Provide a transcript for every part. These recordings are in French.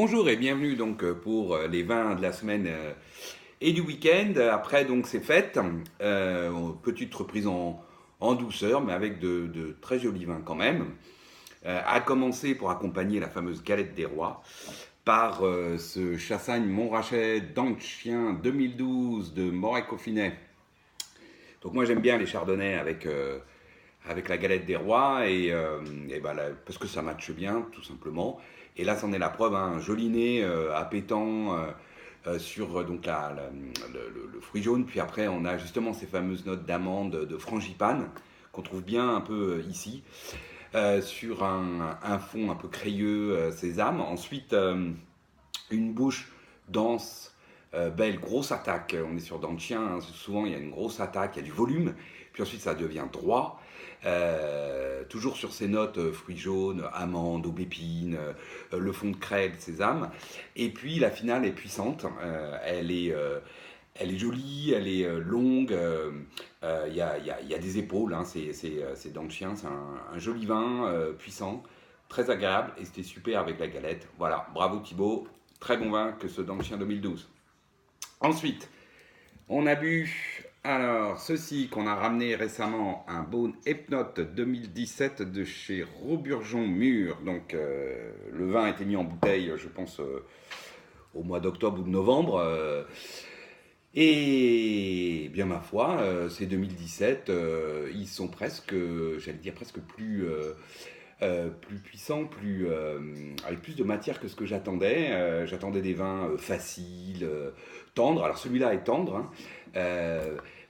Bonjour et bienvenue donc pour les vins de la semaine et du week-end. Après donc ces fêtes, petite reprise en douceur, mais avec de très jolis vins quand même. À commencer pour accompagner la fameuse galette des rois par ce Chassagne Montrachet d'Ancien 2012 de Moret-Coffinet. Donc moi j'aime bien les chardonnays avec la galette des rois et ben parce que ça matche bien tout simplement. Et là c'en est la preuve, hein, un joli nez appétant sur donc le fruit jaune. Puis après on a justement ces fameuses notes d'amande, de frangipane qu'on trouve bien un peu ici sur un fond un peu crayeux sésame. Ensuite une bouche dense, belle, grosse attaque. On est sur dents de chien, hein, souvent il y a une grosse attaque, il y a du volume. Puis ensuite ça devient droit. Toujours sur ces notes fruits jaunes, amandes, aubépines, le fond de craie, le sésame. Et puis la finale est puissante. Elle est jolie, elle est longue. Il y a des épaules. Hein, c'est dents de chien. C'est un joli vin puissant, très agréable. Et c'était super avec la galette. Voilà, bravo Thibaut. Très bon vin que ce dents de chien 2012. Ensuite, on a bu alors ceci qu'on a ramené récemment, un Beaune Epnote 2017 de chez Roburgeon Mur. Donc le vin a été mis en bouteille, je pense, au mois d'octobre ou de novembre. Et bien ma foi, ces 2017, ils sont presque, j'allais dire presque plus puissants, avec plus de matière que ce que j'attendais. J'attendais des vins faciles, tendres. Alors celui-là est tendre, hein.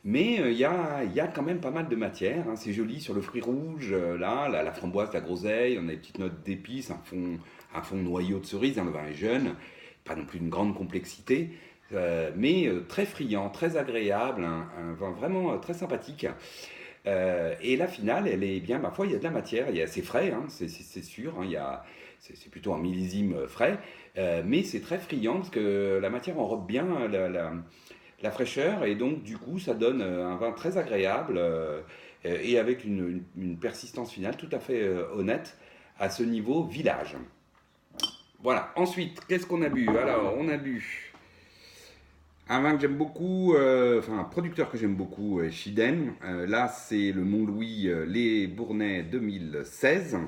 Mais il y a quand même pas mal de matière, hein. C'est joli sur le fruit rouge, là, la framboise, la groseille, on a des petites notes d'épices, un fond noyau de cerise, hein, le vin est jeune, pas non plus une grande complexité, mais très friand, très agréable, un vin vraiment très sympathique. Et la finale, elle est bien, ma foi, il y a de la matière, c'est frais, hein, c'est sûr, hein, c'est plutôt un millésime frais, mais c'est très friand parce que la matière enrobe bien la fraîcheur et donc du coup ça donne un vin très agréable et avec une persistance finale tout à fait honnête à ce niveau village. Voilà, ensuite, qu'est-ce qu'on a bu? Alors, on a bu un vin que j'aime beaucoup, enfin un producteur que j'aime beaucoup, Chiden. Là, c'est le Mont-Louis Les Bournais 2016.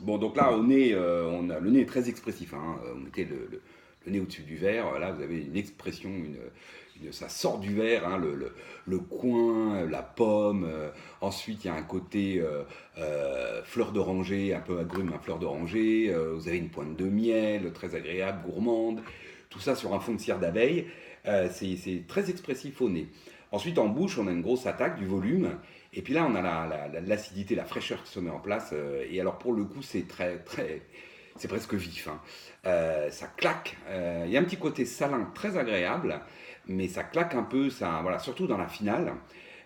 Bon, donc là, le nez est très expressif, hein. On mettait le nez au-dessus du verre. Là, vous avez une expression, ça sort du verre, hein, le coin, la pomme. Ensuite, il y a un côté fleur d'oranger, un peu agrume, fleur d'oranger. Vous avez une pointe de miel, très agréable, gourmande. Tout ça sur un fond de cire d'abeille. C'est très expressif au nez. Ensuite, en bouche, on a une grosse attaque, du volume. Et puis là, on a l'acidité, la fraîcheur qui se met en place. Et alors, pour le coup, c'est presque vif, hein. Ça claque. Il y a un petit côté salin très agréable, mais ça claque un peu, ça, voilà, surtout dans la finale.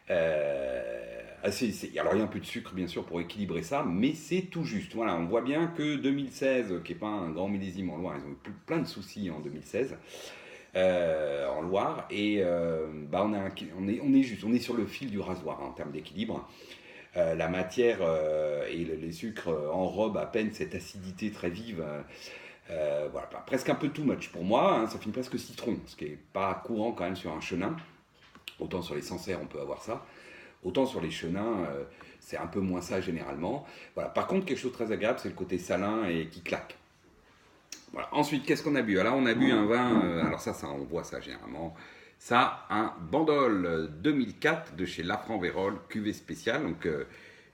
Alors, il y a un peu de sucre, bien sûr, pour équilibrer ça, mais c'est tout juste. Voilà, on voit bien que 2016, qui n'est pas un grand millésime en Loire, ils ont eu plein de soucis en 2016. En Loire et bah on est juste, on est sur le fil du rasoir, hein, en termes d'équilibre. La matière et les sucres enrobent à peine cette acidité très vive. Voilà, presque un peu too much pour moi, hein, ça finit presque citron, ce qui n'est pas courant quand même sur un chenin. Autant sur les Sancerre on peut avoir ça, autant sur les chenins c'est un peu moins ça généralement. Voilà. Par contre, quelque chose de très agréable, c'est le côté salin et qui claque. Voilà. Ensuite, qu'est-ce qu'on a bu? Alors, on a bu un vin, alors ça, on voit ça généralement. Ça, un Bandol 2004 de chez Lafranc Vérol, cuvée spéciale. Donc,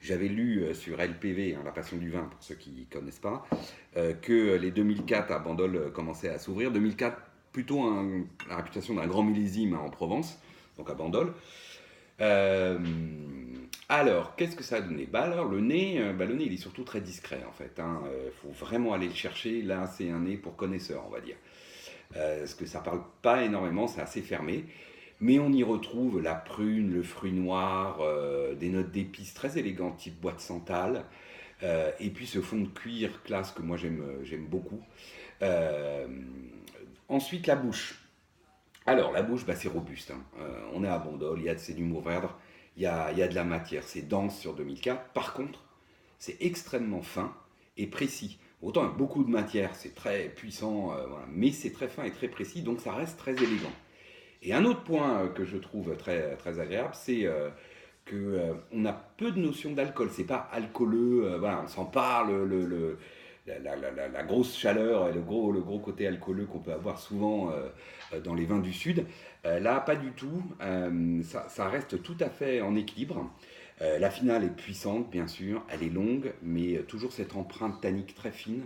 j'avais lu sur LPV, hein, La Passion du vin, pour ceux qui ne connaissent pas, que les 2004 à Bandol commençaient à s'ouvrir. 2004, plutôt la réputation d'un grand millésime, hein, en Provence, donc à Bandol. Euh, alors, qu'est-ce que ça a donné? Bah alors, le nez, il est surtout très discret en fait, hein. Faut vraiment aller le chercher. Là, c'est un nez pour connaisseurs, on va dire. Parce que ça parle pas énormément, c'est assez fermé. Mais on y retrouve la prune, le fruit noir, des notes d'épices très élégantes, type bois de santal. Et puis ce fond de cuir classe que moi j'aime beaucoup. Euh, Ensuite, la bouche. Alors, la bouche, bah, c'est robuste, hein. On est à Bandol, c'est du Mourvèdre, il y a de la matière, c'est dense sur 2004. Par contre, c'est extrêmement fin et précis. Autant il y a beaucoup de matière, c'est très puissant, voilà, mais c'est très fin et très précis, donc ça reste très élégant. Et un autre point que je trouve très, très agréable, c'est qu'on a peu de notions d'alcool. C'est pas alcooleux, voilà, on sent pas la grosse chaleur et le gros côté alcooleux qu'on peut avoir souvent dans les vins du Sud. Là, pas du tout. Ça reste tout à fait en équilibre. La finale est puissante, bien sûr, elle est longue, mais toujours cette empreinte tannique très fine,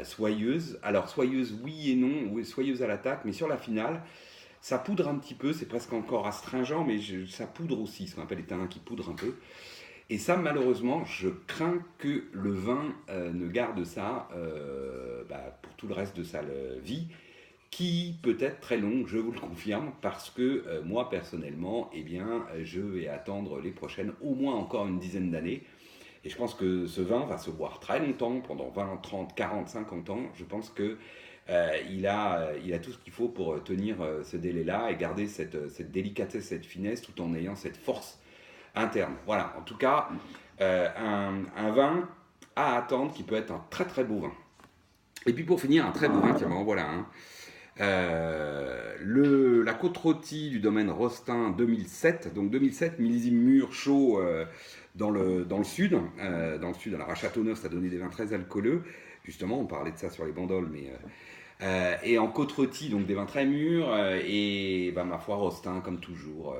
soyeuse. Alors, soyeuse, oui et non, oui, soyeuse à l'attaque, mais sur la finale, ça poudre un petit peu, c'est presque encore astringent, mais ça poudre aussi, ce qu'on appelle les tanins qui poudrent un peu. Et ça, malheureusement, je crains que le vin ne garde ça pour tout le reste de sa vie, qui peut être très longue, je vous le confirme, parce que moi, personnellement, eh bien, je vais attendre les prochaines au moins encore une dizaine d'années. Et je pense que ce vin va se boire très longtemps, pendant 20, 30, 40, 50 ans. Je pense que il a tout ce qu'il faut pour tenir ce délai-là et garder cette délicatesse, cette finesse, tout en ayant cette force interne. Voilà, en tout cas, un vin à attendre qui peut être un très très beau vin. Et puis pour finir, un très beau vin, tiens, ben voilà. La côte rôtie du domaine Rostin 2007, donc 2007, millésime mûr chaud dans le sud. Dans le sud, alors à Châteauneuf, ça donnait des vins très alcooleux. Justement, on parlait de ça sur les bandoles, mais et en côte rôtie, donc des vins très mûrs, et bah, ma foi, Rostin, comme toujours,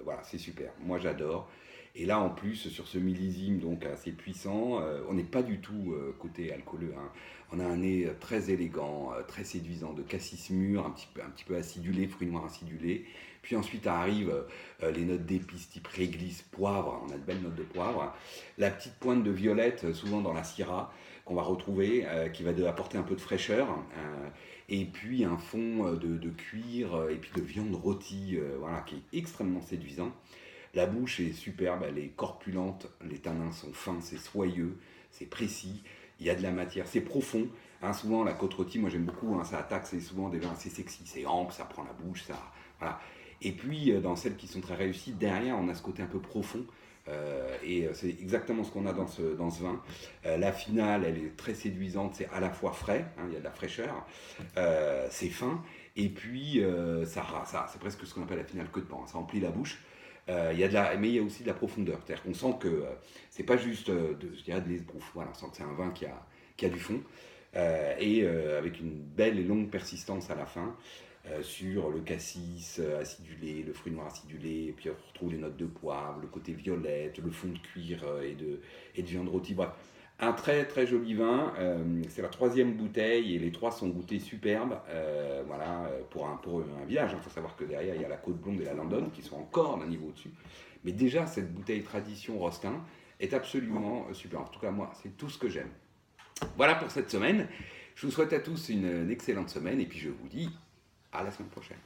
voilà, c'est super. Moi, j'adore. Et là, en plus, sur ce millésime donc assez puissant, on n'est pas du tout côté alcooleux, hein. On a un nez très élégant, très séduisant, de cassis mûr, un petit peu acidulé, fruits noirs acidulés. Puis ensuite arrivent les notes d'épices type réglisse, poivre, on a de belles notes de poivre. La petite pointe de violette, souvent dans la syrah, qu'on va retrouver, qui va apporter un peu de fraîcheur. Et puis un fond de cuir et puis de viande rôtie, voilà, qui est extrêmement séduisant. La bouche est superbe, elle est corpulente, les tanins sont fins, c'est soyeux, c'est précis, il y a de la matière, c'est profond. Hein, souvent la côte rôtie, moi j'aime beaucoup, hein, ça attaque, c'est souvent des vins assez sexy, c'est ample, ça prend la bouche, ça, voilà. Et puis dans celles qui sont très réussies, derrière on a ce côté un peu profond. C'est exactement ce qu'on a dans ce vin. La finale, elle est très séduisante, c'est à la fois frais, hein, il y a de la fraîcheur, c'est fin, et puis c'est presque ce qu'on appelle la finale queue de pain, ça emplit la bouche. Mais il y a aussi de la profondeur, c'est-à-dire qu'on sent que c'est pas juste je dirais de l'esbrouf, voilà, on sent que c'est un vin qui a du fond, avec une belle et longue persistance à la fin, sur le cassis acidulé, le fruit noir acidulé, et puis on retrouve les notes de poivre, le côté violette, le fond de cuir et de viande rôtie. Bref, un très très joli vin. C'est la troisième bouteille et les trois sont goûtés superbes. Voilà, pour un village. Il faut savoir que derrière il y a la Côte Blonde et la Landonne qui sont encore d'un niveau au-dessus. Mais déjà cette bouteille tradition Rostin est absolument super. En tout cas moi, c'est tout ce que j'aime. Voilà pour cette semaine. Je vous souhaite à tous une excellente semaine et puis je vous dis à la semaine prochaine.